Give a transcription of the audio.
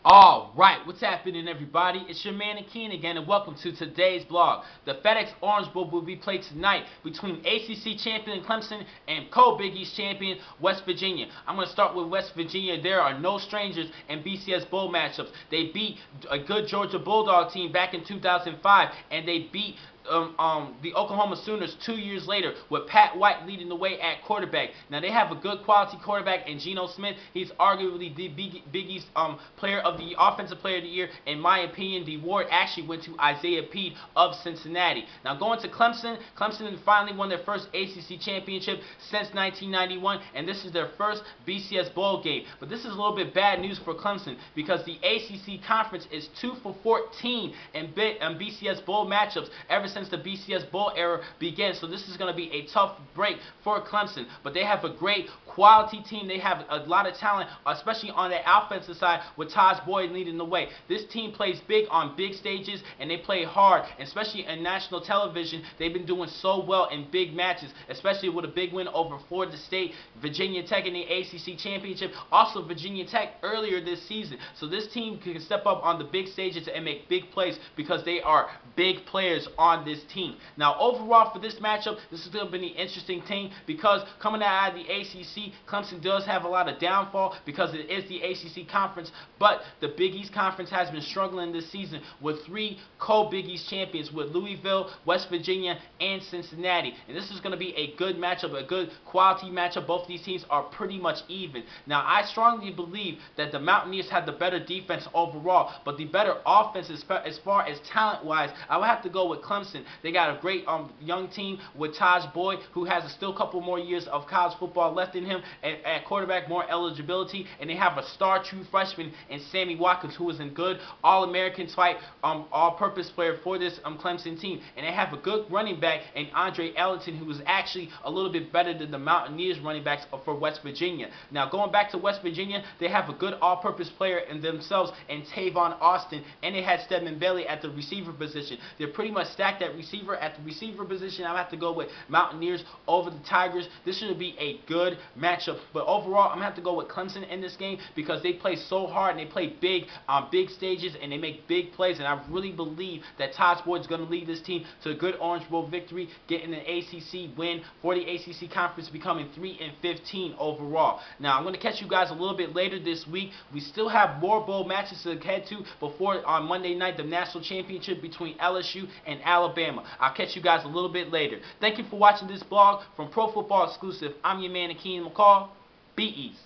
Alright, what's happening everybody? It's your man Akeen again and welcome to today's vlog. The FedEx Orange Bowl will be played tonight between ACC champion Clemson and co-Big East champion West Virginia. I'm going to start with West Virginia. There are no strangers in BCS Bowl matchups. They beat a good Georgia Bulldog team back in 2005 and they beat the Oklahoma Sooners 2 years later with Pat White leading the way at quarterback. Now they have a good quality quarterback in Geno Smith. He's arguably the Big East player of the offensive player of the year. In my opinion, the award actually went to Isaiah Peed of Cincinnati. Now going to Clemson. Clemson finally won their first ACC championship since 1991, and this is their first BCS bowl game. But this is a little bit bad news for Clemson because the ACC conference is 2 for 14 in BCS bowl matchups ever since the BCS Bowl era began. So this is going to be a tough break for Clemson. But they have a great quality team. They have a lot of talent, especially on the offensive side with Taj Boyd leading the way. This team plays big on big stages and they play hard, especially in national television. They've been doing so well in big matches, especially with a big win over Florida State, Virginia Tech in the ACC championship, also Virginia Tech earlier this season. So this team can step up on the big stages and make big plays because they are big players on this team. Now overall for this matchup, this is going to be an interesting team because coming out of the ACC, Clemson does have a lot of downfall because it is the ACC conference, but the Big East conference has been struggling this season with 3 co-Big East champions with Louisville, West Virginia, and Cincinnati. And this is going to be a good matchup, a good quality matchup. Both of these teams are pretty much even. Now I strongly believe that the Mountaineers have the better defense overall, but the better offense as far as talent-wise, I would have to go with Clemson. They got a great young team with Taj Boyd, who has still a couple more years of college football left in him at quarterback, more eligibility, and they have a star true freshman in Sammy Watkins, who is a good All-American type all-purpose player for this Clemson team. And they have a good running back in Andre Ellington, who is actually a little bit better than the Mountaineers running backs for West Virginia. Now going back to West Virginia, they have a good all-purpose player in themselves in Tavon Austin, and they had Stedman Bailey at the receiver position. They're pretty much stacked at receiver. At the receiver position, I have to go with Mountaineers over the Tigers. This should be a good matchup, but overall I'm gonna have to go with Clemson in this game because they play so hard and they play big on big stages and they make big plays, and I really believe that Taj Boyd's going to lead this team to a good Orange Bowl victory, getting an ACC win for the ACC conference, becoming 3-15 overall. Now I'm going to catch you guys a little bit later this week. We still have more bowl matches to head to before on Monday night, the national championship between LSU and Alabama. I'll catch you guys a little bit later. Thank you for watching this vlog from Pro Football Exclusive. I'm your man Akeen McCall. Be easy.